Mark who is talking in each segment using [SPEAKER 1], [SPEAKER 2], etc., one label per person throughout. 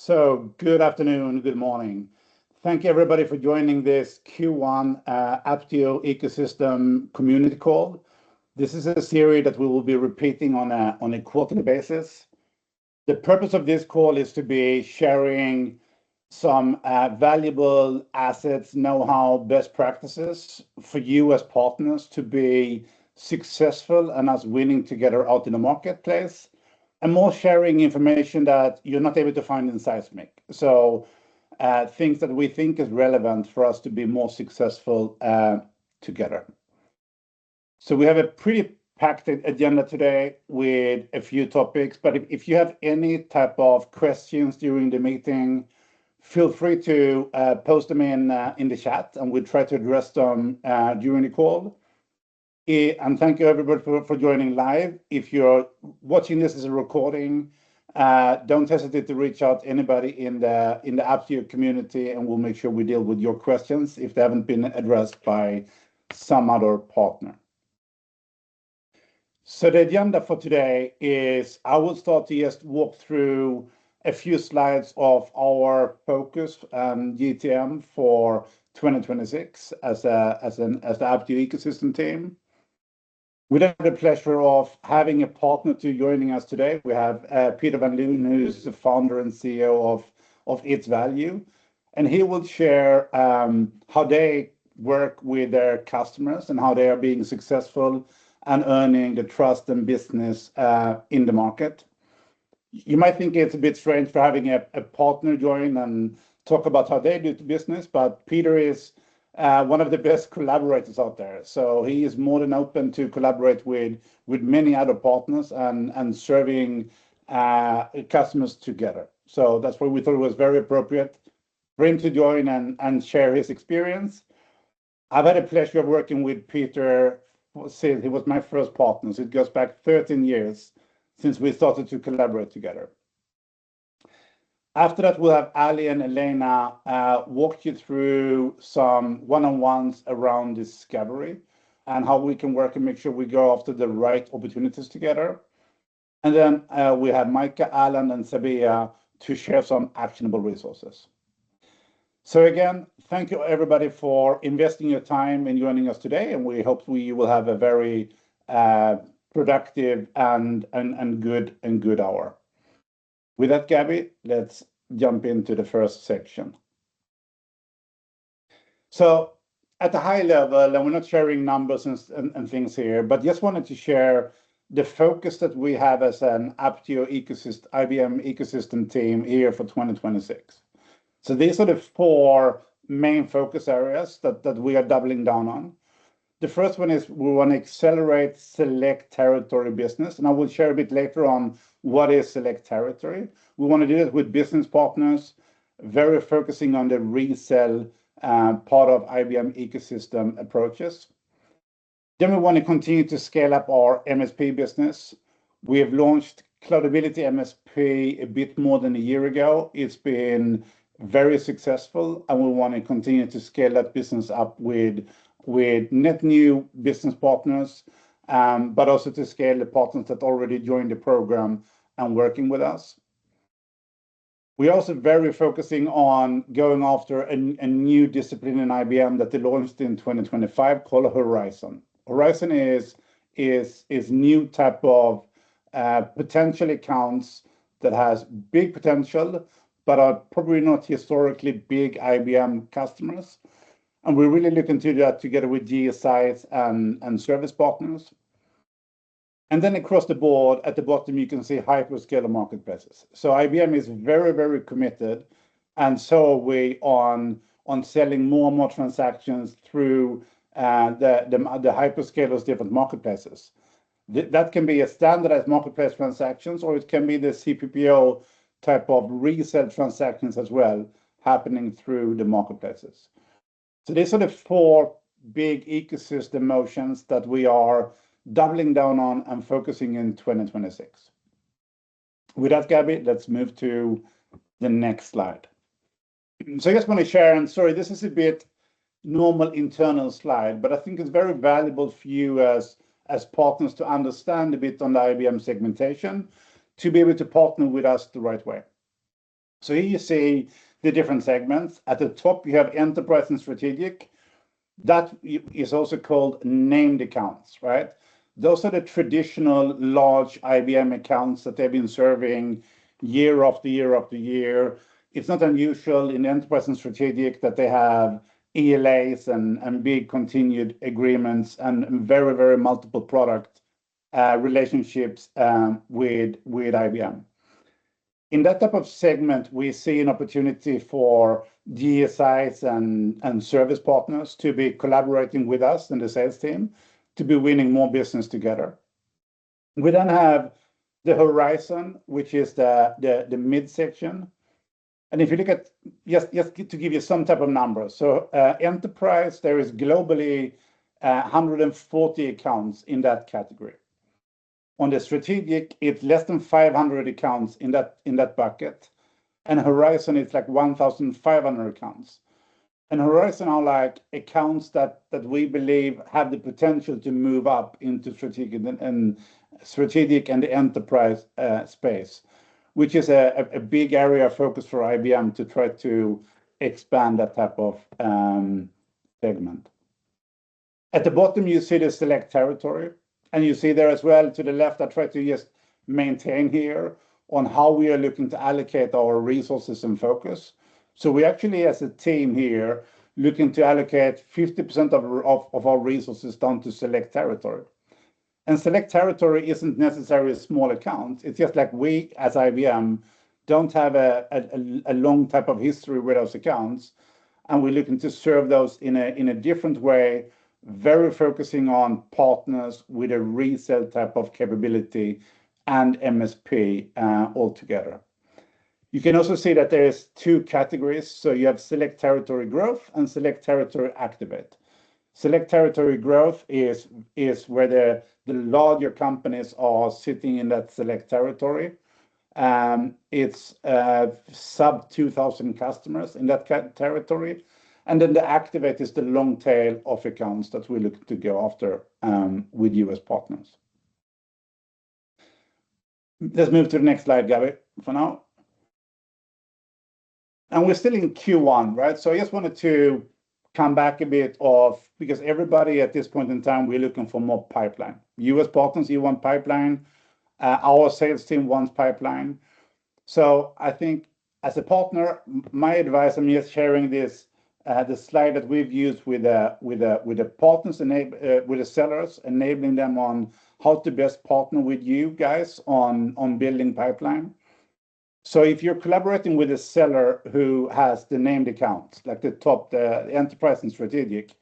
[SPEAKER 1] So good afternoon, good morning. Thank you everybody for joining this Q1 Apptio ecosystem community call. This is a series that we will be repeating on a quarterly basis. The purpose of this call is to be sharing some valuable assets, know-how, best practices for you as partners to be successful and us winning together out in the marketplace, and more sharing information that you're not able to find in Seismic. So things that we think is relevant for us to be more successful together. So we have a pretty packed agenda today with a few topics, but if you have any type of questions during the meeting, feel free to post them in the chat, and we'll try to address them during the call. And thank you everybody for joining live. If you're watching this as a recording, don't hesitate to reach out to anybody in the Apptio community, and we'll make sure we deal with your questions if they haven't been addressed by some other partner. So the agenda for today is I will start to just walk through a few slides of our focus GTM for 2026 as the Apptio ecosystem team. We have the pleasure of having a partner to joining us today. We have Peter Van Loon, who's the founder and CEO of Its Value, and he will share how they work with their customers and how they are being successful and earning the trust and business in the market. You might think it's a bit strange for having a partner join and talk about how they do the business, but Peter is one of the best collaborators out there. So he is more than open to collaborate with many other partners and serving customers together. So that's why we thought it was very appropriate for him to join and share his experience. I've had a pleasure of working with Peter since he was my first partner. So it goes back 13 years since we started to collaborate together. After that, we'll have Ali and Elena walk you through some one-on-ones around discovery and how we can work and make sure we go after the right opportunities together. And then we have Micah, Alan, and Sabia to share some actionable resources. So again, thank you everybody for investing your time in joining us today, and we hope we will have a very productive and good hour. With that, Gabby, let's jump into the first section. So at the high level, and we're not sharing numbers and things here, but just wanted to share the focus that we have as an Apptio ecosystem, IBM ecosystem team here for 2026. So these are the four main focus areas that we are doubling down on. The first one is we want to accelerate select territory business, and I will share a bit later on what is select territory. We want to do it with business partners, very focusing on the resell part of IBM ecosystem approaches. Then we want to continue to scale up our MSP business. We have launched Cloudability MSP a bit more than a year ago. It's been very successful, and we want to continue to scale that business up with net new business partners, but also to scale the partners that already joined the program and working with us. We're also very focusing on going after a new discipline in IBM that they launched in 2025 called Horizon. Horizon is new type of potential accounts that has big potential, but are probably not historically big IBM customers. And we're really looking to do that together with GSIs and service partners. And then across the board, at the bottom, you can see hyperscaler marketplaces. So IBM is very, very committed, and so are we on selling more and more transactions through the hyperscalers' different marketplaces. That can be a standardized marketplace transactions, or it can be the CPPO type of resale transactions as well, happening through the marketplaces. So these are the four big ecosystem motions that we are doubling down on and focusing in 2026. With that, Gabby, let's move to the next slide. So I just want to share, and sorry, this is a bit normal internal slide, but I think it's very valuable for you as partners to understand a bit on the IBM segmentation, to be able to partner with us the right way. So here you see the different segments. At the top, you have enterprise and strategic. That is also called named accounts, right? Those are the traditional large IBM accounts that they've been serving year after year after year. It's not unusual in enterprise and strategic that they have ELAs and big continued agreements and very, very multiple product relationships with IBM. In that type of segment, we see an opportunity for GSIs and service partners to be collaborating with us and the sales team to be winning more business together. We then have the horizon, which is the midsection. And if you look at, just to give you some type of numbers, so enterprise, there is globally 140 accounts in that category. On the strategic, it's less than 500 accounts in that bucket. And Horizon is like 1,500 accounts. And Horizon are like accounts that we believe have the potential to move up into strategic and the enterprise space, which is a big area of focus for IBM to try to expand that type of segment. At the bottom, you see the select territory. And you see there as well to the left, I try to just maintain here on how we are looking to allocate our resources and focus. So we actually, as a team here, looking to allocate 50% of our resources down to select territory. And select territory isn't necessarily a small account. It's just like we, as IBM, don't have a long type of history with those accounts. And we're looking to serve those in a different way, very focusing on partners with a resale type of capability and MSP altogether. You can also see that there is two categories. So you have select territory growth and select territory activate. Select territory growth is where the larger companies are sitting in that select territory. It's sub 2,000 customers in that territory. And then the activate is the long tail of accounts that we look to go after with US partners. Let's move to the next slide, Gabby, for now. And we're still in Q1, right? So I just wanted to come back a bit because everybody at this point in time, we're looking for more pipeline. US partners, you want pipeline. Our sales team wants pipeline. So I think as a partner, my advice, I'm just sharing this, the slide that we've used with the partners, with the sellers, enabling them on how to best partner with you guys on building pipeline. So if you're collaborating with a seller who has the named account, like the top, the enterprise and strategic,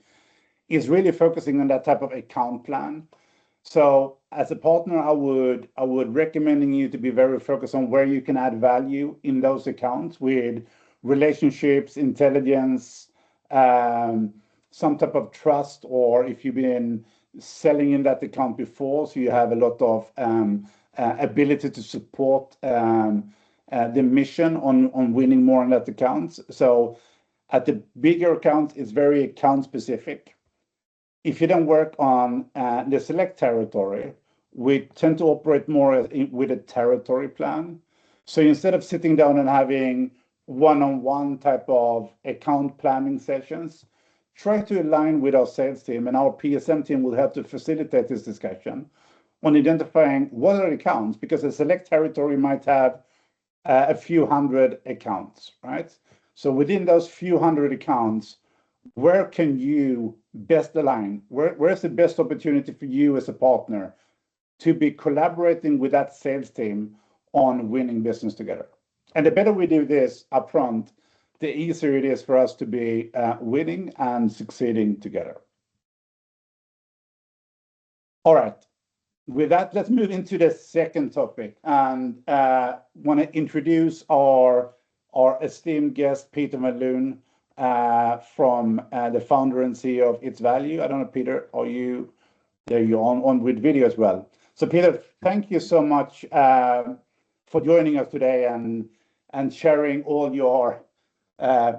[SPEAKER 1] is really focusing on that type of account plan. So as a partner, I would recommending you to be very focused on where you can add value in those accounts with relationships, intelligence, some type of trust, or if you've been selling in that account before, so you have a lot of ability to support the mission on winning more on that account. So at the bigger accounts, it's very account specific. If you don't work on the select territory, we tend to operate more with a territory plan. So instead of sitting down and having one-on-one type of account planning sessions, try to align with our sales team, and our PSM team will help to facilitate this discussion on identifying what are accounts, because a select territory might have a few hundred accounts, right? So within those few hundred accounts, where can you best align? Where's the best opportunity for you as a partner to be collaborating with that sales team on winning business together? And the better we do this upfront, the easier it is for us to be winning and succeeding together. All right. With that, let's move into the second topic, and want to introduce our esteemed guest, Peter Malone, from the founder and CEO of Its Value. I don't know, Peter, are you there? You're on with video as well. So, Peter, thank you so much for joining us today and sharing all your,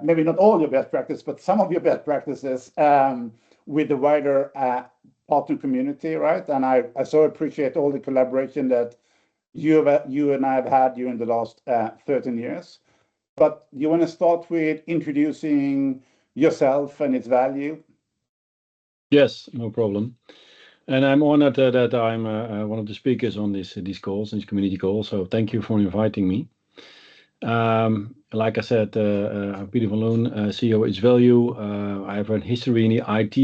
[SPEAKER 1] maybe not all your best practice, but some of your best practices with the wider partner community, right? And I so appreciate all the collaboration that you and I have had during the last 13 years. but you want to start with introducing yourself and its value?
[SPEAKER 2] Yes, no problem. And I'm honored that I'm one of the speakers on these calls, these community calls. So thank you for inviting me. Like I said, I'm Peter van Loon, CEO It's Value. I have a history in the IT.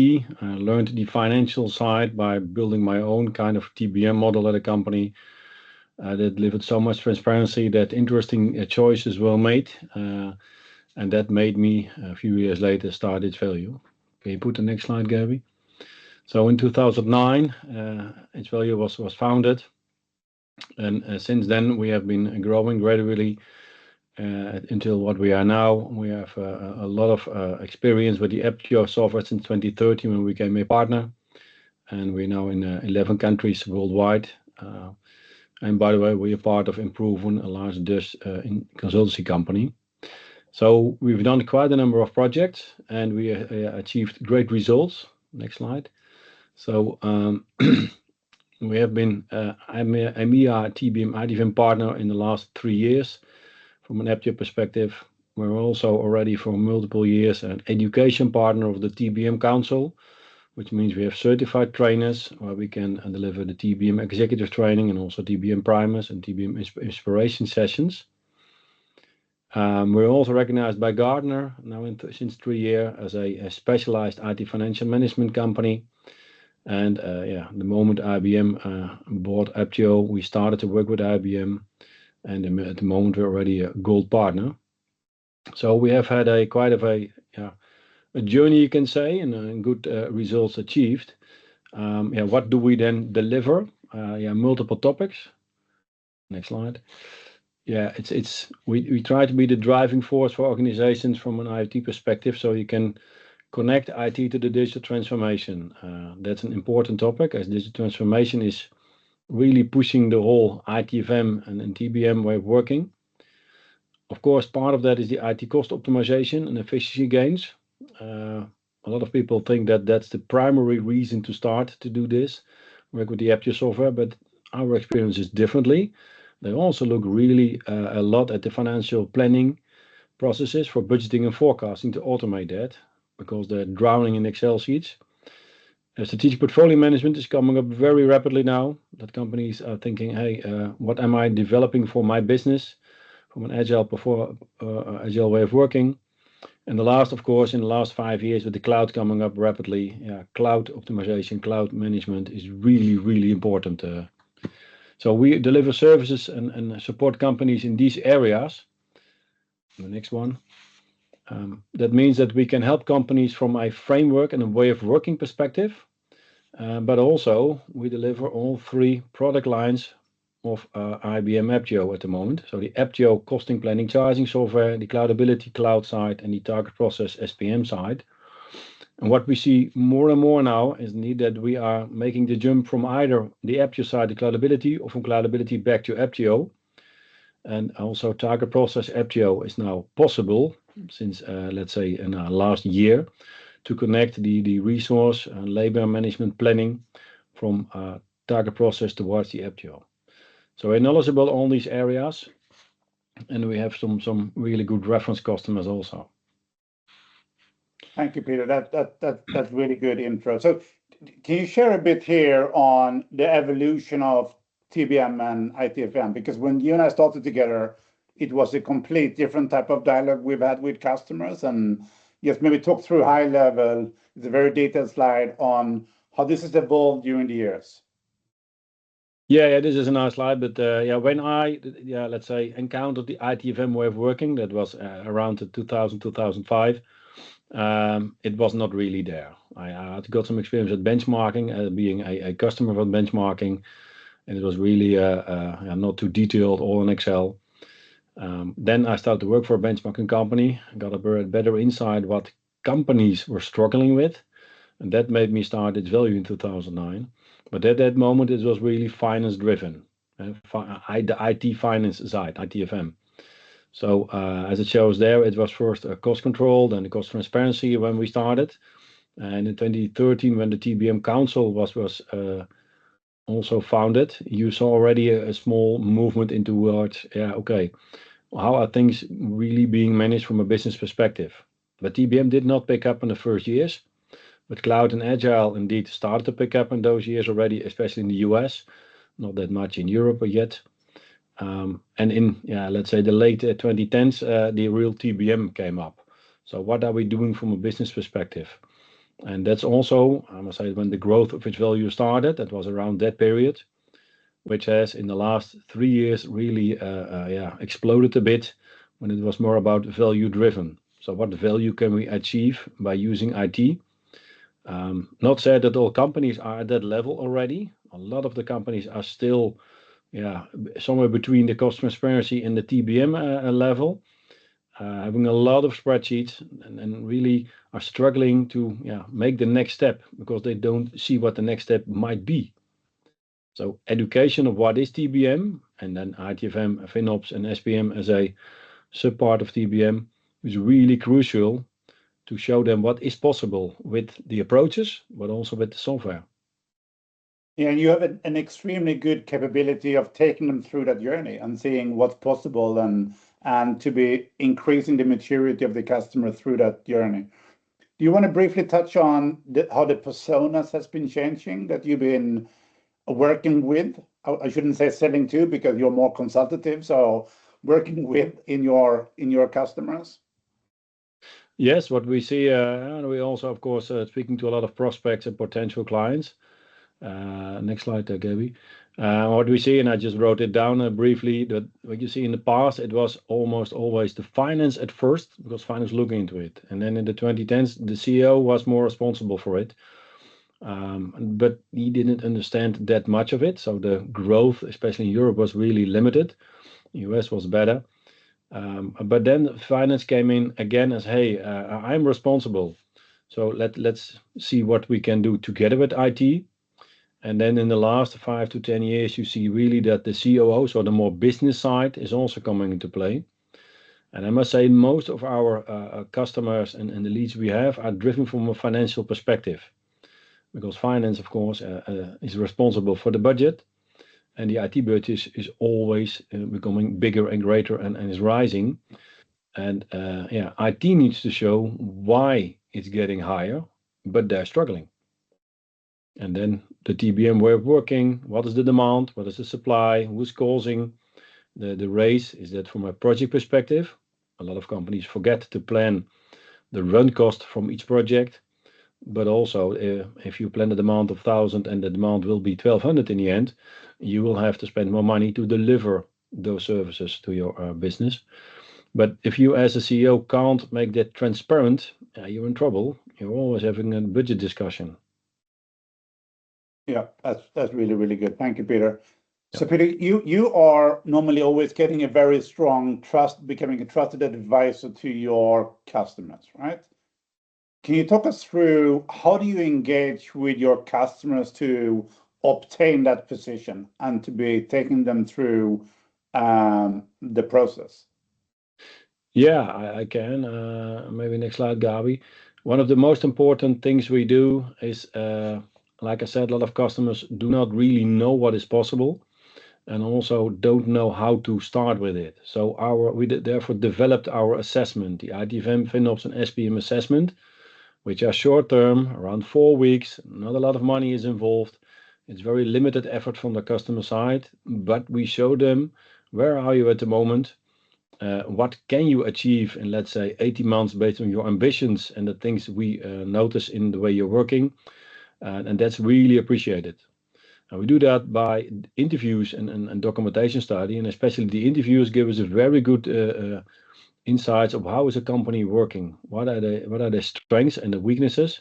[SPEAKER 2] Learned the financial side by building my own kind of TBM model at a company that delivered so much transparency that interesting choices were made. And that made me, a few years later, start It's Value. Can you put the next slide, Gabby? So in 2009, It's Value was founded. And since then, we have been growing gradually until what we are now. We have a lot of experience with the Apptio software since 2013 when we became a partner. And we're now in 11 countries worldwide. And by the way, we are part of Improven, a large Dutch consultancy company. So we've done quite a number of projects and we achieved great results. Next slide. So we have been EMEA TBM IDFM partner in the last 3 years. From an Apptio perspective, we're also already for multiple years an education partner of the TBM Council, which means we have certified trainers where we can deliver the TBM executive training and also TBM primers and TBM inspiration sessions. We're also recognized by Gartner now since 3 years as a specialized IT financial management company. And the moment IBM bought Apptio, we started to work with IBM. And at the moment, we're already a gold partner. So we have had quite a journey, you can say, and good results achieved. What do we then deliver? Multiple topics. Next slide. We try to be the driving force for organizations from an IT perspective, so you can connect IT to the digital transformation. That's an important topic, as digital transformation is really pushing the whole ITFM and TBM way of working. Of course, part of that is the IT cost optimization and efficiency gains. A lot of people think that that's the primary reason to start to do this, work with the Apptio software, but our experience is differently. They also look really a lot at the financial planning processes for budgeting and forecasting to automate that, because they're drowning in Excel sheets. Strategic portfolio management is coming up very rapidly now, that companies are thinking, hey, what am I developing for my business from an agile way of working? And the last, of course, in the last 5 years with the cloud coming up rapidly, cloud optimization, cloud management is really, really important. So we deliver services and support companies in these areas. The next one. That means that we can help companies from a framework and a way of working perspective. But also we deliver all 3 product lines of IBM Apptio at the moment. So the Apptio costing, planning, charging software, the cloudability cloud side, and the target process SPM side. And what we see more and more now is the need that we are making the jump from either the Apptio side, the cloudability, or from cloudability back to Apptio. And also target process Apptio is now possible since, let's say, in last year, to connect the resource and labor management planning from target process towards the Apptio. So we're knowledgeable on these areas, and we have some really good reference customers also.
[SPEAKER 1] Thank you, Peter. That's really good intro. So can you share a bit here on the evolution of TBM and ITFM? Because when you and I started together, it was a complete different type of dialogue we've had with customers. And just maybe talk through high level, it's a very detailed slide on how this has evolved during the years.
[SPEAKER 2] Yeah, this is a nice slide, but when I, let's say, encountered the ITFM way of working, that was around 2000, 2005, it was not really there. I had got some experience at benchmarking, being a customer of benchmarking, and it was really not too detailed, all in Excel. Then I started to work for a benchmarking company, got a better insight what companies were struggling with, and that made me start It's Value in 2009. But at that moment, it was really finance driven, the IT finance side, ITFM. So as it shows there, it was first cost control, then the cost transparency when we started. And in 2013, when the TBM Council was also founded, you saw already a small movement into towards, how are things really being managed from a business perspective. But TBM did not pick up in the first years, but cloud and agile indeed started to pick up in those years already, especially in the US, not that much in Europe yet. And in, let's say the late 2010s, the real TBM came up. So what are we doing from a business perspective? And that's also, I must say, when the growth of its value started, that was around that period, which has in the last 3 years really exploded a bit when it was more about value driven. So what value can we achieve by using IT? Not said that all companies are at that level already. A lot of the companies are still somewhere between the cost transparency and the TBM level, having a lot of spreadsheets and really are struggling to make the next step because they don't see what the next step might be. So education of what is TBM, and then ITFM, FinOps, and SPM as a subpart of TBM is really crucial to show them what is possible with the approaches, but also with the software.
[SPEAKER 1] Yeah, and you have an extremely good capability of taking them through that journey and seeing what's possible and to be increasing the maturity of the customer through that journey. Do you want to briefly touch on how the personas has been changing that you've been working with? I shouldn't say selling to because you're more consultative, so working with in your customers.
[SPEAKER 2] Yes, what we see, and we also, of course, speaking to a lot of prospects and potential clients. Next slide there, Gabby. What we see, and I just wrote it down briefly, that what you see in the past, it was almost always the finance at first, because finance looking into it. And then in the 2010s, the CEO was more responsible for it. But he didn't understand that much of it. So the growth, especially in Europe, was really limited. US was better. But then finance came in again as, hey, I'm responsible. So let's see what we can do together with IT. And then in the last 5 to 10 years, you see really that the COO, so the more business side, is also coming into play. And I must say, most of our customers and the leads we have are driven from a financial perspective. Because finance, of course, is responsible for the budget. And the IT budget is always becoming bigger and greater and is rising. And IT needs to show why it's getting higher, but they're struggling. And then the TBM way of working, what is the demand, what is the supply, who's causing the raise? Is that from a project perspective? A lot of companies forget to plan the run cost from each project, but also if you plan a demand of 1,000 and the demand will be 1,200 in the end, you will have to spend more money to deliver those services to your business. But if you as a CEO can't make that transparent, you're in trouble. You're always having a budget discussion.
[SPEAKER 1] Yeah, that's really, really good. Thank you, Peter. So Peter, you are normally always getting a very strong trust, becoming a trusted advisor to your customers, right? Can you talk us through how do you engage with your customers to obtain that position and to be taking them through the process?
[SPEAKER 2] Yeah, I can. Maybe next slide, Gabi. One of the most important things we do is, like I said, a lot of customers do not really know what is possible and also don't know how to start with it. So we therefore developed our assessment, the ITFM, FinOps, and SPM assessment, which are short term, around 4 weeks. Not a lot of money is involved. It's very limited effort from the customer side, but we show them where are you at the moment. What can you achieve in, let's say, 18 months based on your ambitions and the things we notice in the way you're working? And that's really appreciated. And we do that by interviews and documentation study, and especially the interviews give us a very good insights of how is a company working, what are their strengths and the weaknesses,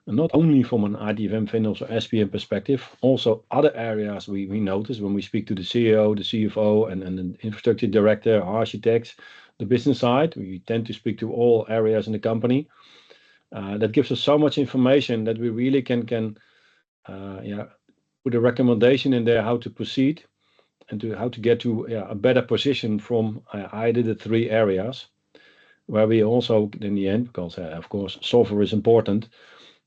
[SPEAKER 2] and not only from an ITFM, FinOps, or SPM perspective, also other areas we notice when we speak to the CEO, the CFO, and the infrastructure director, architects, the business side. We tend to speak to all areas in the company. That gives us so much information that we really can put a recommendation in there how to proceed and how to get to a better position from either the 3 areas, where we also, in the end, because of course software is important,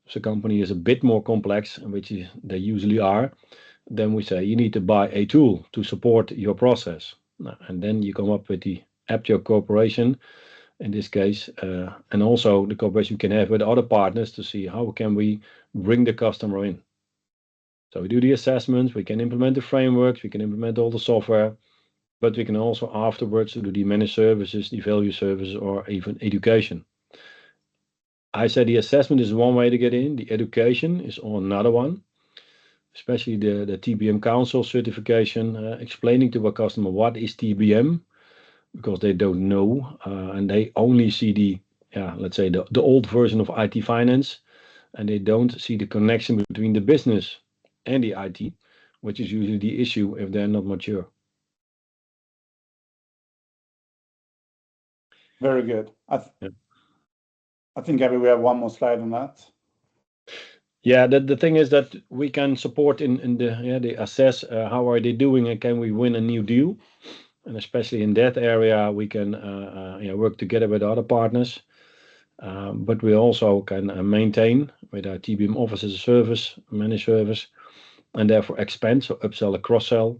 [SPEAKER 2] if the company is a bit more complex, which they usually are, then we say you need to buy a tool to support your process. And then you come up with the Apptio cooperation in this case, and also the cooperation we can have with other partners to see how can we bring the customer in. So we do the assessments, we can implement the frameworks, we can implement all the software, but we can also afterwards do the managed services, the value services, or even education. I say the assessment is one way to get in, the education is another one, especially the TBM Council certification, explaining to a customer what is TBM, because they don't know, and they only see the, let's say the old version of IT finance, and they don't see the connection between the business and the IT, which is usually the issue if they're not mature.
[SPEAKER 1] Very good. I think, Gabby, we have one more slide on that.
[SPEAKER 2] Yeah, the thing is that we can support in they assess how are they doing and can we win a new deal, and especially in that area we can work together with other partners, but we also can maintain with our TBM Office as a service, managed service, and therefore expand, so upsell and cross-sell,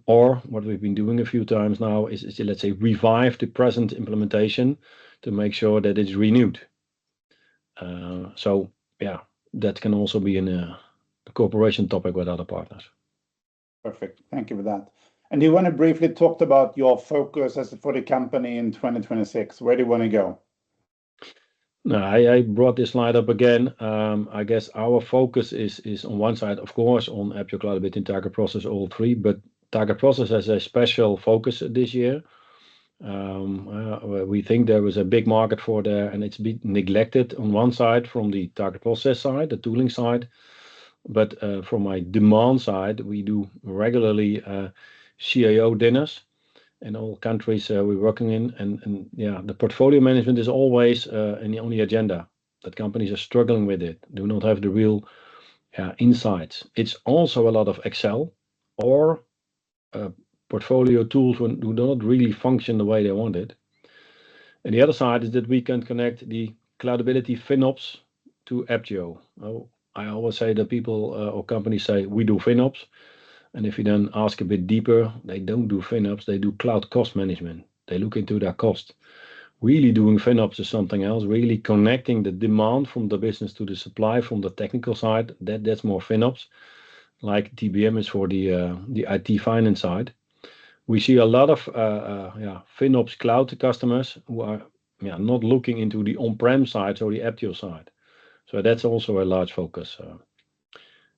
[SPEAKER 2] or what we've been doing a few times now is let's say revive the present implementation to make sure that it's renewed. So yeah, that can also be a cooperation topic with other partners.
[SPEAKER 1] Perfect. Thank you for that. And do you want to briefly talk about your focus for the company in 2026? Where do you want to go?
[SPEAKER 2] No, I brought this slide up again. I guess our focus is on one side, of course, on Apptio Cloud Bit and Target Process, all three, but Target Process has a special focus this year. We think there was a big market for there, and it's been neglected on one side from the Target Process side, the tooling side, but from my demand side, we do regularly CIO dinners in all countries we're working in, and yeah, the portfolio management is always on the agenda. That companies are struggling with it, do not have the real insights. It's also a lot of Excel or portfolio tools who do not really function the way they want it. And the other side is that we can connect the Cloudability FinOps to Apptio. I always say that people or companies say we do FinOps, and if you then ask a bit deeper, they don't do FinOps, they do cloud cost management. They look into their cost. Really doing FinOps is something else, really connecting the demand from the business to the supply from the technical side, that's more FinOps, like TBM is for the IT finance side. We see a lot of FinOps cloud customers who are not looking into the on-prem side or the Apptio side. So that's also a large focus.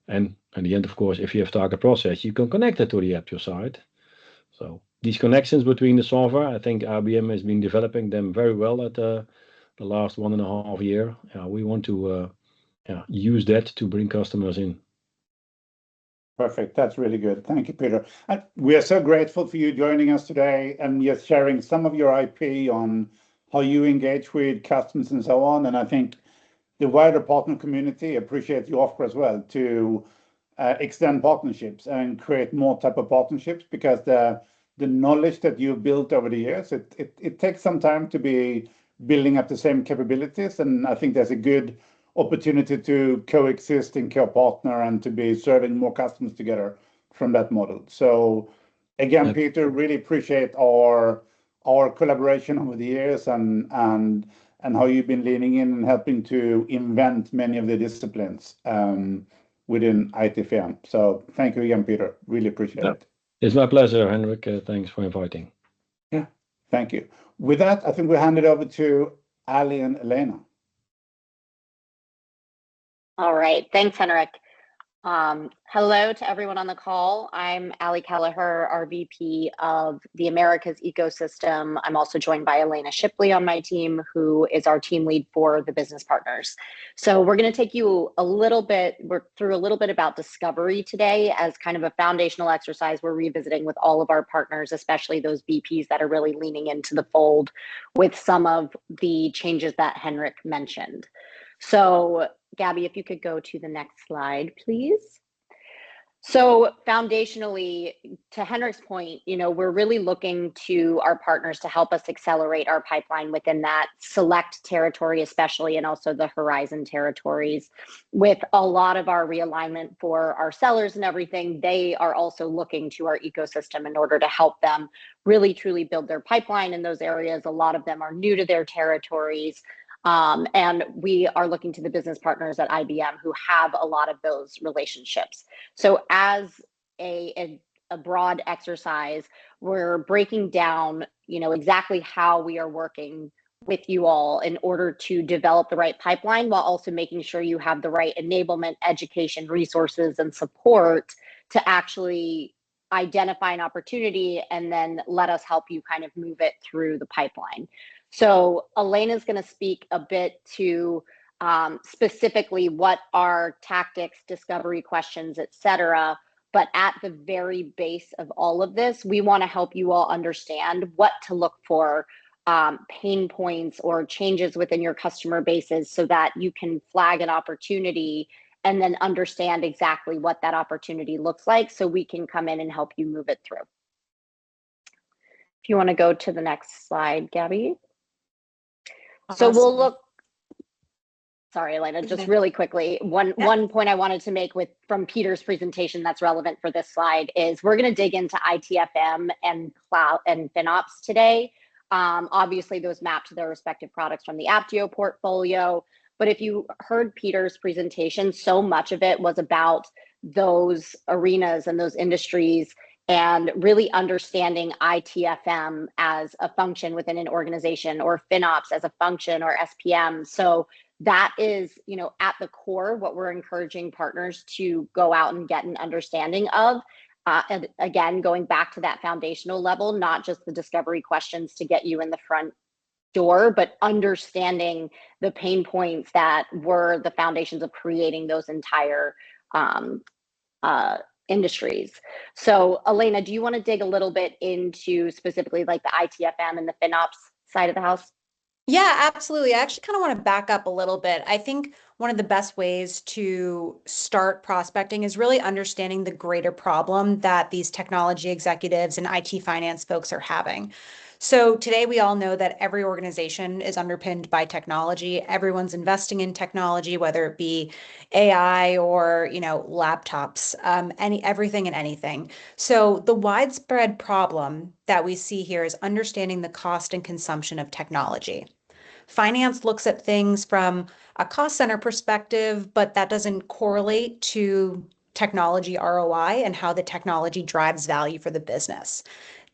[SPEAKER 2] And in the end, of course, if you have Target Process, you can connect it to the Apptio side. So these connections between the software, I think IBM has been developing them very well at the last 1.5 years. We want to use that to bring customers in.
[SPEAKER 1] Perfect. That's really good. Thank you, Peter. And we are so grateful for you joining us today and just sharing some of your IP on how you engage with customers and so on. And I think the wider partner community appreciates your offer as well to extend partnerships and create more type of partnerships, because the knowledge that you've built over the years, it takes some time to be building up the same capabilities. And I think there's a good opportunity to coexist and co-partner and to be serving more customers together from that model. So again, Peter, really appreciate our collaboration over the years and how you've been leaning in and helping to invent many of the disciplines within ITFM. So thank you again, Peter. Really appreciate it.
[SPEAKER 2] It's my pleasure, Henrik. Thanks for inviting.
[SPEAKER 1] Yeah, thank you. With that, I think we'll hand it over to Ali and Elena.
[SPEAKER 3] All right, thanks, Henrik. Hello to everyone on the call. I'm Ali Kelleher, our VP of the Americas ecosystem. I'm also joined by Elena Shipley on my team, who is our team lead for the business partners. So we're going to take you through a little bit about discovery today as kind of a foundational exercise. We're revisiting with all of our partners, especially those VPs that are really leaning into the fold with some of the changes that Henrik mentioned. So Gabby, if you could go to the next slide, please. So foundationally, to Henrik's point, we're really looking to our partners to help us accelerate our pipeline within that select territory, especially, and also the horizon territories. With a lot of our realignment for our sellers and everything, they are also looking to our ecosystem in order to help them really truly build their pipeline in those areas. A lot of them are new to their territories. And we are looking to the business partners at IBM who have a lot of those relationships. So as a broad exercise, we're breaking down, exactly how we are working with you all in order to develop the right pipeline, while also making sure you have the right enablement, education, resources, and support to actually identify an opportunity and then let us help you kind of move it through the pipeline. So Elena is going to speak a bit to specifically what are tactics, discovery questions, et cetera. But at the very base of all of this, we want to help you all understand what to look for, pain points or changes within your customer bases, so that you can flag an opportunity and then understand exactly what that opportunity looks like, so we can come in and help you move it through. If you want to go to the next slide, Gabby.
[SPEAKER 4] Awesome.
[SPEAKER 3] So we'll look. Sorry, Elena, just really quickly, one point I wanted to make from Peter's presentation that's relevant for this slide is we're going to dig into ITFM and cloud and FinOps today. Obviously, those map to their respective products from the Apptio portfolio. But if you heard Peter's presentation, so much of it was about those arenas and those industries, and really understanding ITFM as a function within an organization, or FinOps as a function, or SPM. So that is, at the core, what we're encouraging partners to go out and get an understanding of. And again, going back to that foundational level, not just the discovery questions to get you in the front door, but understanding the pain points that were the foundations of creating those entire industries. So Elena, do you want to dig a little bit into specifically like the ITFM and the FinOps side of the house?
[SPEAKER 4] Yeah, absolutely. I actually kind of want to back up a little bit. I think one of the best ways to start prospecting is really understanding the greater problem that these technology executives and IT finance folks are having. So today we all know that every organization is underpinned by technology. Everyone's investing in technology, whether it be AI or, laptops, everything and anything. So the widespread problem that we see here is understanding the cost and consumption of technology. Finance looks at things from a cost center perspective, but that doesn't correlate to technology ROI and how the technology drives value for the business.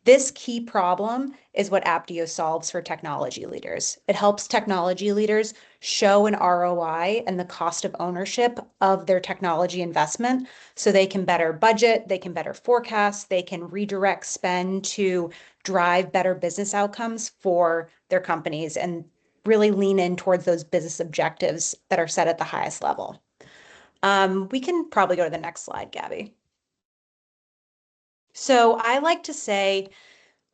[SPEAKER 4] This key problem is what Apptio solves for technology leaders. It helps technology leaders show an ROI and the cost of ownership of their technology investment, so they can better budget, they can better forecast, they can redirect spend to drive better business outcomes for their companies and really lean in towards those business objectives that are set at the highest level. We can probably go to the next slide, Gabby. So I like to say,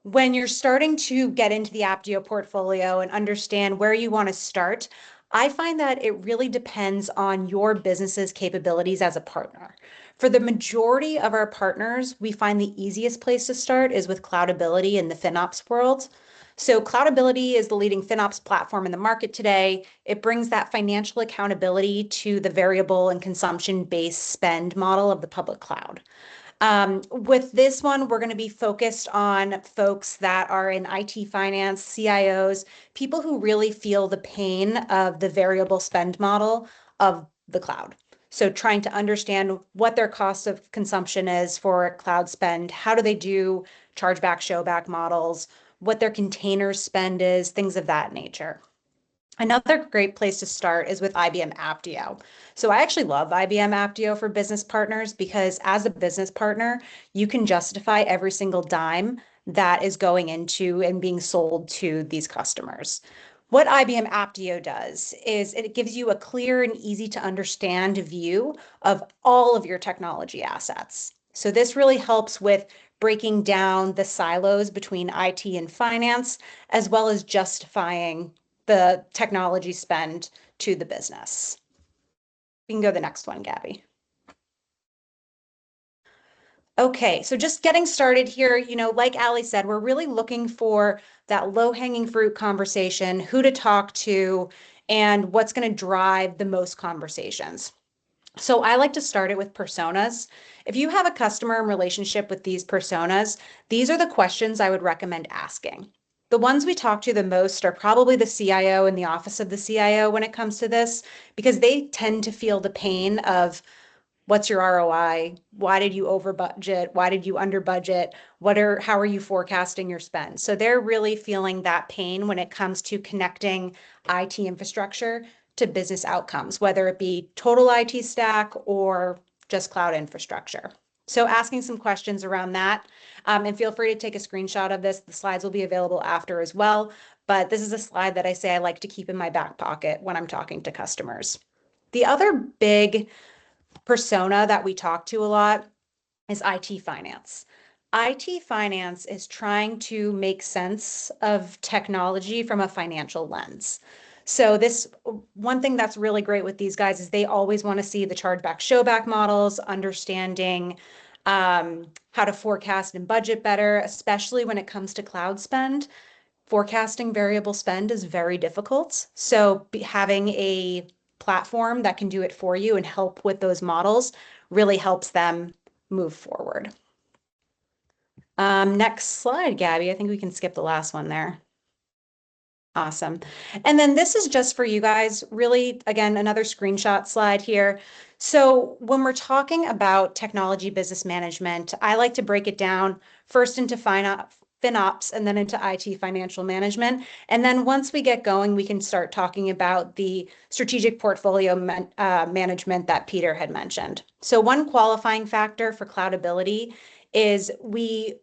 [SPEAKER 4] when you're starting to get into the Apptio portfolio and understand where you want to start, I find that it really depends on your business's capabilities as a partner. For the majority of our partners, we find the easiest place to start is with Cloudability in the FinOps world. So Cloudability is the leading FinOps platform in the market today. It brings that financial accountability to the variable and consumption-based spend model of the public cloud. With this one, we're going to be focused on folks that are in IT finance, CIOs, people who really feel the pain of the variable spend model of the cloud. So trying to understand what their cost of consumption is for cloud spend, how do they do chargeback, showback models, what their container spend is, things of that nature. Another great place to start is with IBM Apptio. So I actually love IBM Apptio for business partners because as a business partner, you can justify every single dime that is going into and being sold to these customers. What IBM Apptio does is it gives you a clear and easy to understand view of all of your technology assets. So this really helps with breaking down the silos between IT and finance, as well as justifying the technology spend to the business. We can go to the next one, Gabby. Okay, so just getting started here, you know, like Ali said, we're really looking for that low-hanging fruit conversation, who to talk to, and what's going to drive the most conversations. So I like to start it with personas. If you have a customer and relationship with these personas, these are the questions I would recommend asking. The ones we talk to the most are probably the CIO and the office of the CIO when it comes to this, because they tend to feel the pain of what's your ROI? Why did you over budget? Why did you under budget? How are you forecasting your spend? So they're really feeling that pain when it comes to connecting IT infrastructure to business outcomes, whether it be total IT stack or just cloud infrastructure. So asking some questions around that, and feel free to take a screenshot of this. The slides will be available after as well. But this is a slide that I say I like to keep in my back pocket when I'm talking to customers. The other big persona that we talk to a lot is IT finance. IT finance is trying to make sense of technology from a financial lens. So this one thing that's really great with these guys is they always want to see the chargeback showback models, understanding how to forecast and budget better, especially when it comes to cloud spend. Forecasting variable spend is very difficult. So having a platform that can do it for you and help with those models really helps them move forward. Next slide, Gabby. I think we can skip the last one there. Awesome. And then this is just for you guys, really, again, another screenshot slide here. So when we're talking about technology business management, I like to break it down first into FinOps and then into IT financial management. And then once we get going, we can start talking about the strategic portfolio management that Peter had mentioned. So one qualifying factor for cloudability is we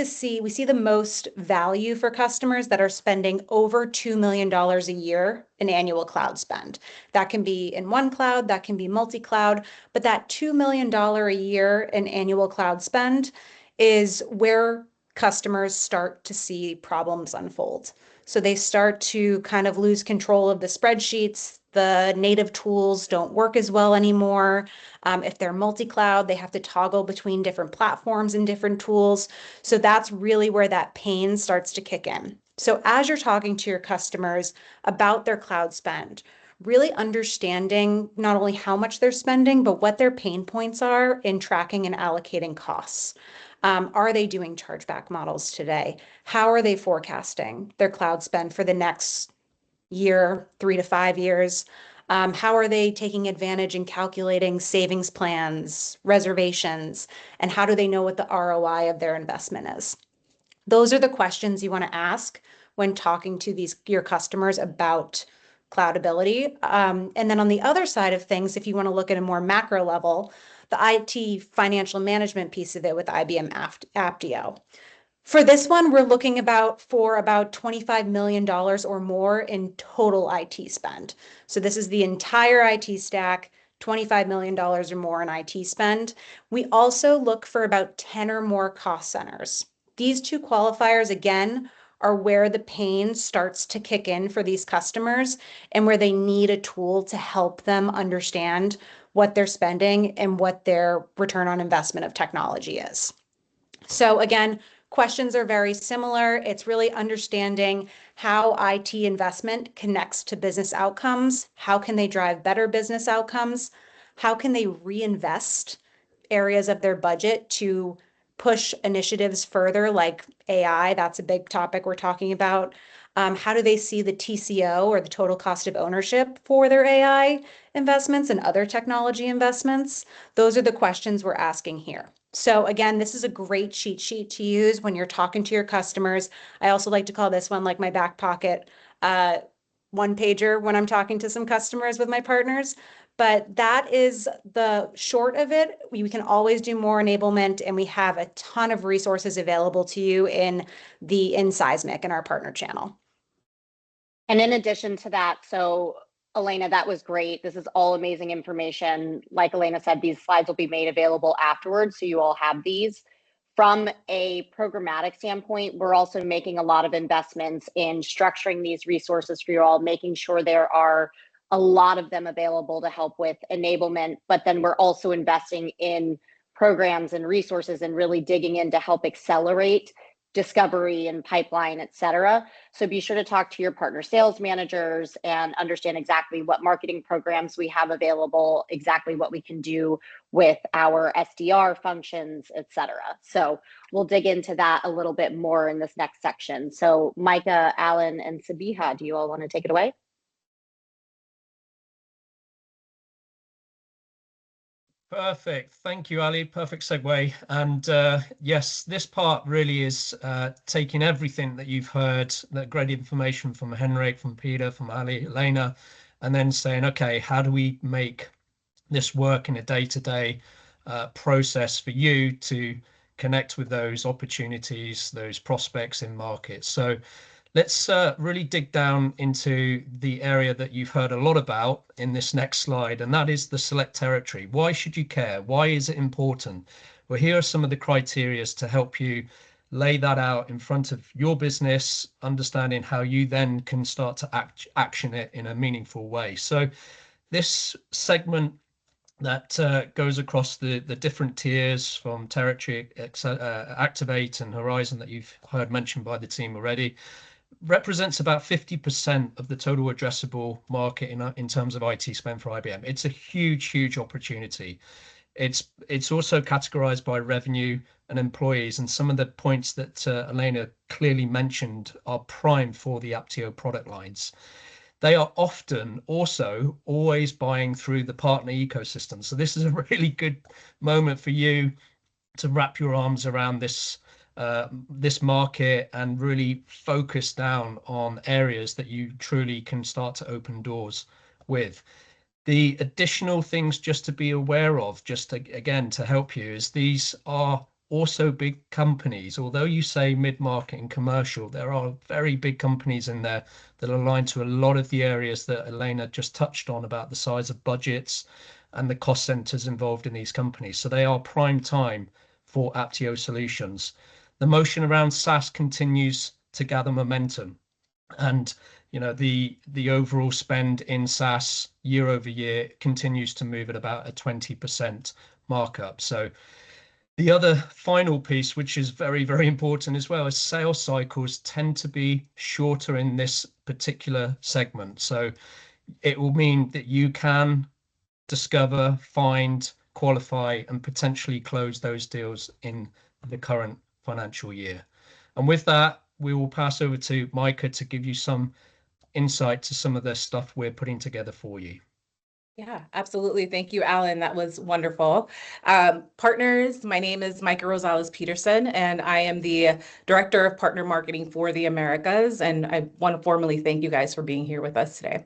[SPEAKER 4] see the most value for customers that are spending over $2 million a year in annual cloud spend. That can be in one cloud, that can be multi-cloud, but that $2 million a year in annual cloud spend is where customers start to see problems unfold. So they start to kind of lose control of the spreadsheets. The native tools don't work as well anymore. If they're multi-cloud, they have to toggle between different platforms and different tools. So that's really where that pain starts to kick in. So as you're talking to your customers about their cloud spend, really understanding not only how much they're spending, but what their pain points are in tracking and allocating costs. Are they doing chargeback models today? How are they forecasting their cloud spend for the next year, 3 to 5 years? How are they taking advantage and calculating savings plans, reservations, and how do they know what the ROI of their investment is? Those are the questions you want to ask when talking to your customers about cloudability. And then on the other side of things, if you want to look at a more macro level, the IT financial management piece of it with IBM Apptio. For this one, we're looking for about $25 million or more in total IT spend. So this is the entire IT stack, $25 million or more in IT spend. We also look for about 10 or more cost centers. These two qualifiers, again, are where the pain starts to kick in for these customers and where they need a tool to help them understand what they're spending and what their return on investment of technology is. So again, questions are very similar. It's really understanding how IT investment connects to business outcomes. How can they drive better business outcomes? How can they reinvest areas of their budget to push initiatives further, like AI? That's a big topic we're talking about. How do they see the TCO, or the total cost of ownership, for their AI investments and other technology investments? Those are the questions we're asking here. So again, this is a great cheat sheet to use when you're talking to your customers. I also like to call this one like my back pocket one pager when I'm talking to some customers with my partners. But that is the short of it. We can always do more enablement, and we have a ton of resources available to you in Seismic in our partner channel.
[SPEAKER 3] And in addition to that, so Elena, that was great. This is all amazing information. Like Elena said, these slides will be made available afterwards, so you all have these. From a programmatic standpoint, we're also making a lot of investments in structuring these resources for you all, making sure there are a lot of them available to help with enablement, but then we're also investing in programs and resources and really digging in to help accelerate discovery and pipeline, et cetera. So be sure to talk to your partner sales managers and understand exactly what marketing programs we have available, exactly what we can do with our SDR functions, et cetera. So we'll dig into that a little bit more in this next section. So Micah, Alan, and Sabiha, do you all want to take it away?
[SPEAKER 5] Perfect. Thank you, Ali. Perfect segue. And yes, this part really is taking everything that you've heard, that great information from Henrik, from Peter, from Ali, Elena, and then saying, okay, how do we make this work in a day-to-day process for you to connect with those opportunities, those prospects in markets? So let's really dig down into the area that you've heard a lot about in this next slide, and that is the select territory. Why should you care? Why is it important? Well, here are some of the criteria to help you lay that out in front of your business, understanding how you then can start to action it in a meaningful way. So this segment that goes across the different tiers from territory, activate and horizon that you've heard mentioned by the team already, represents about 50% of the total addressable market in terms of IT spend for IBM. It's a huge opportunity. It's also categorized by revenue and employees, and some of the points that Elena clearly mentioned are prime for the Apptio product lines. They are often also always buying through the partner ecosystem. So this is a really good moment for you to wrap your arms around this market and really focus down on areas that you truly can start to open doors with. The additional things just to be aware of, just to, again, to help you, is these are also big companies. Although you say mid-market and commercial, there are very big companies in there that align to a lot of the areas that Elena just touched on about the size of budgets and the cost centers involved in these companies. So they are prime time for Apptio solutions. The motion around SaaS continues to gather momentum, and the overall spend in SaaS year over year continues to move at about a 20% markup. So the other final piece, which is very important as well, is sales cycles tend to be shorter in this particular segment. So it will mean that you can discover, find, qualify, and potentially close those deals in the current financial year. And with that, we will pass over to Micah to give you some insight to some of the stuff we're putting together for you.
[SPEAKER 6] Yeah, absolutely. Thank you, Alan. That was wonderful. Partners, my name is Micah Rosales Peterson, and I am the Director of Partner Marketing for the Americas. And I want to formally thank you guys for being here with us today.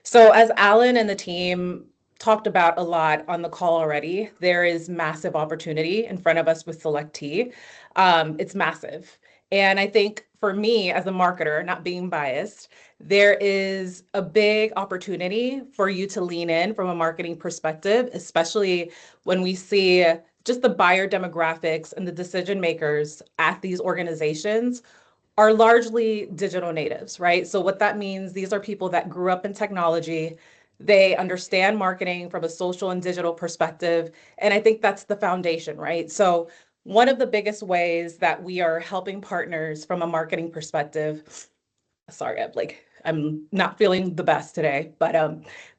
[SPEAKER 6] So as Alan and the team talked about a lot on the call already, there is massive opportunity in front of us with Select T. It's massive. And I think for me as a marketer, not being biased, there is a big opportunity for you to lean in from a marketing perspective, especially when we see just the buyer demographics and the decision makers at these organizations are largely digital natives, right? So what that means, these are people that grew up in technology. They understand marketing from a social and digital perspective. And I think that's the foundation, right? So one of the biggest ways that we are helping partners from a marketing perspective, sorry, I'm not feeling the best today, but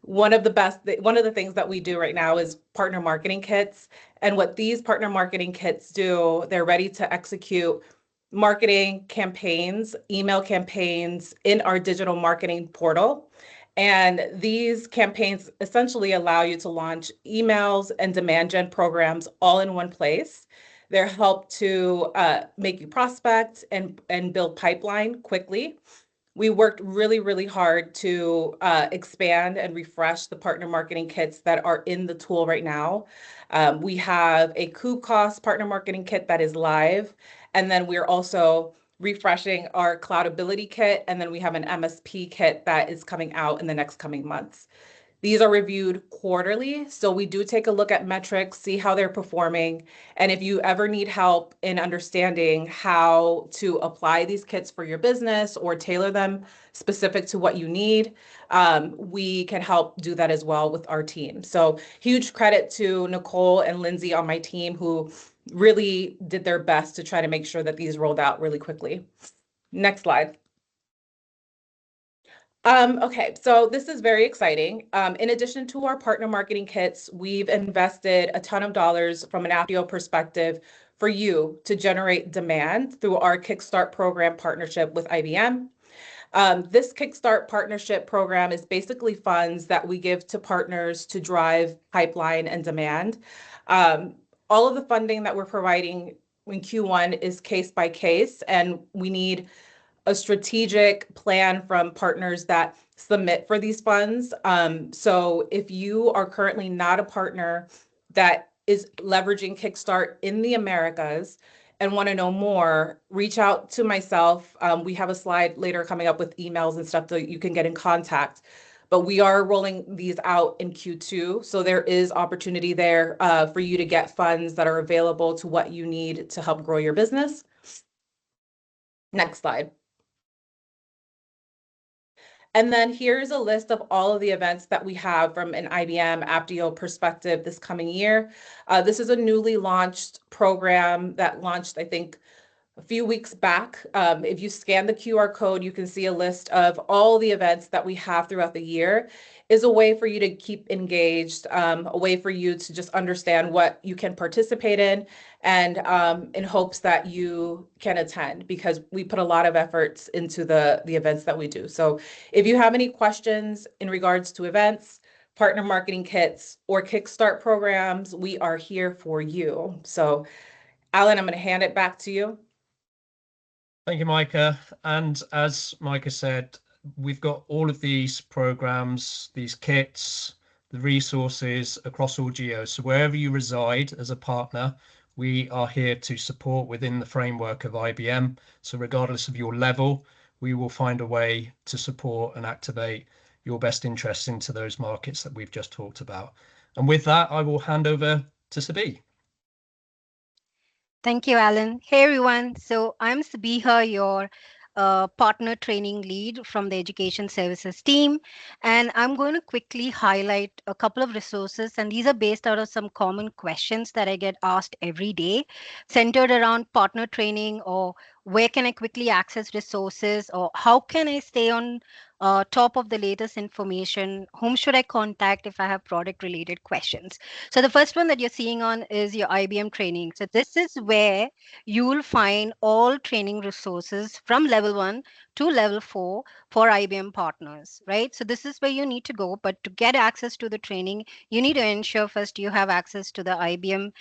[SPEAKER 6] one of the things that we do right now is partner marketing kits. And what these partner marketing kits do, they're ready to execute marketing campaigns, email campaigns in our digital marketing portal. And these campaigns essentially allow you to launch emails and demand gen programs all in one place. They're help to make you prospect and build pipeline quickly. We worked really hard to expand and refresh the partner marketing kits that are in the tool right now. We have a KubeCost partner marketing kit that is live, and then we're also refreshing our Cloudability kit, and then we have an MSP kit that is coming out in the next coming months. These are reviewed quarterly, so we do take a look at metrics, see how they're performing, and if you ever need help in understanding how to apply these kits for your business or tailor them specific to what you need, we can help do that as well with our team. So huge credit to Nicole and Lindsay on my team who really did their best to try to make sure that these rolled out really quickly. Next slide. Okay, so this is very exciting. In addition to our partner marketing kits, we've invested a ton of dollars from an Apptio perspective for you to generate demand through our Kickstart program partnership with IBM. This Kickstart partnership program is basically funds that we give to partners to drive pipeline and demand. All of the funding that we're providing in Q1 is case by case, and we need a strategic plan from partners that submit for these funds. So if you are currently not a partner that is leveraging Kickstart in the Americas and want to know more, reach out to myself. We have a slide later coming up with emails and stuff so you can get in contact. But we are rolling these out in Q2. So there is opportunity there for you to get funds that are available to what you need to help grow your business. Next slide. And then here's a list of all of the events that we have from an IBM Apptio perspective this coming year. This is a newly launched program that launched, I think, a few weeks back. If you scan the QR code, you can see a list of all the events that we have throughout the year. Is a way for you to keep engaged, a way for you to just understand what you can participate in, and in hopes that you can attend, because we put a lot of efforts into the events that we do. So if you have any questions in regards to events, partner marketing kits, or Kickstart programs, we are here for you. So Alan, I'm going to hand it back to you.
[SPEAKER 5] Thank you, Micah. And as Micah said, we've got all of these programs, these kits, the resources across all geos. So wherever you reside as a partner, we are here to support within the framework of IBM. So regardless of your level, we will find a way to support and activate your best interests into those markets that we've just talked about. And with that, I will hand over to Sabi.
[SPEAKER 7] Thank you, Alan. Hey, everyone. So I'm Sabiha, your partner training lead from the Education Services team. And I'm going to quickly highlight a couple of resources. And these are based out of some common questions that I get asked every day, centered around partner training, or where can I quickly access resources, or how can I stay on top of the latest information? Whom should I contact if I have product related questions? So the first one that you're seeing on is your IBM training. So this is where you will find all training resources from level 1 to level 4 for IBM partners, right? So this is where you need to go. But to get access to the training, you need to ensure first you have access to the IBM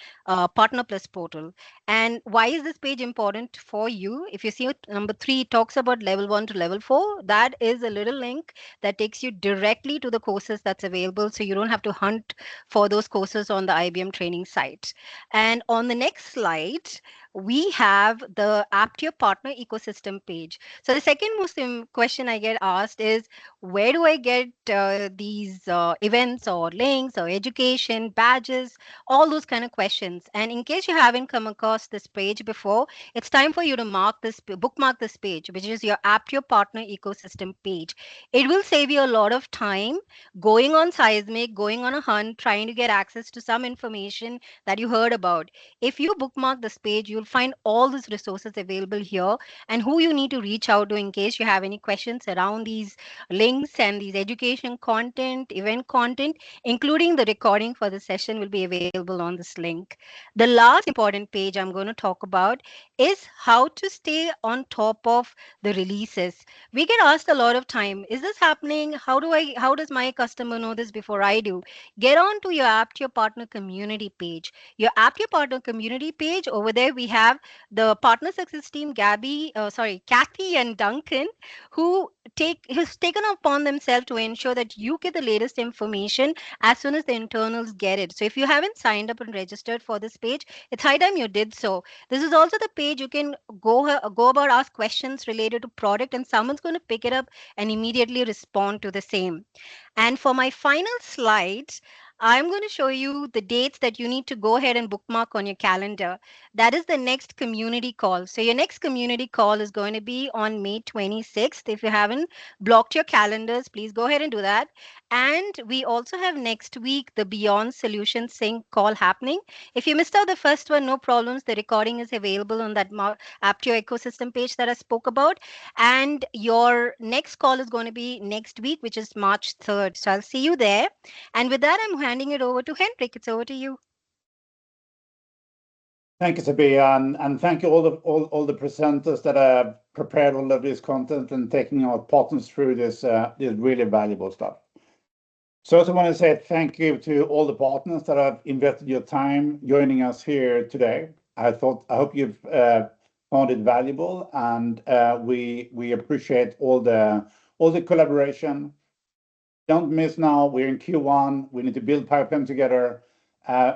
[SPEAKER 7] Partner Plus portal. And why is this page important for you? If you see number 3, it talks about level 1 to level 4. That is a little link that takes you directly to the courses that's available. So you don't have to hunt for those courses on the IBM training site. And on the next slide, we have the Apptio partner ecosystem page. So the second most question I get asked is, where do I get these events or links or education, badges, all those kind of questions? And in case you haven't come across this page before, it's time for you to bookmark this page, which is your Apptio partner ecosystem page. It will save you a lot of time going on Seismic, going on a hunt, trying to get access to some information that you heard about. If you bookmark this page, you'll find all these resources available here, and who you need to reach out to in case you have any questions around these links and these education content, event content, including the recording for the session will be available on this link. The last important page I'm going to talk about is how to stay on top of the releases. We get asked a lot of time, is this happening? How does my customer know this before I do? Get on to your Apptio partner community page. Your Apptio partner community page, over there we have the partner success team, Kathy and Duncan, who's taken upon themselves to ensure that you get the latest information as soon as the internals get it. So if you haven't signed up and registered for this page, it's high time you did so. This is also the page you can go about, ask questions related to product, and someone's going to pick it up and immediately respond to the same. And for my final slides, I'm going to show you the dates that you need to go ahead and bookmark on your calendar. That is the next community call. So your next community call is going to be on May 26th. If you haven't blocked your calendars, please go ahead and do that. And we also have next week the Beyond Solution Sync call happening. If you missed out the first one, no problems. The recording is available on that Apptio ecosystem page that I spoke about. And your next call is going to be next week, which is March 3rd. So I'll see you there. And with that, I'm handing it over to Henrik. It's over to you.
[SPEAKER 1] Thank you, Sabia, and thank you all the presenters that have prepared all of this content and taking our partners through this really valuable stuff. So I also want to say thank you to all the partners that have invested your time joining us here today. I hope you've found it valuable, and we appreciate all the collaboration. Don't miss now. We're in Q1. We need to build pipeline together.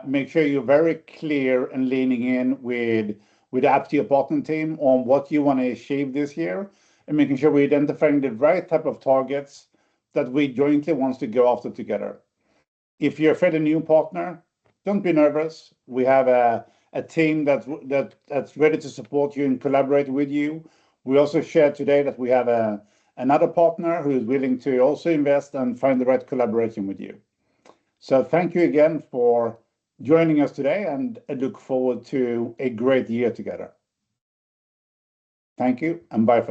[SPEAKER 1] Make sure you're very clear and leaning in with the Apptio partner team on what you want to achieve this year, and making sure we're identifying the right type of targets that we jointly want to go after together. If you're a fairly new partner, don't be nervous. We have a team that's ready to support you and collaborate with you. We also shared today that we have another partner who is willing to also invest and find the right collaboration with you. So thank you again for joining us today, and I look forward to a great year together. Thank you, and bye for now.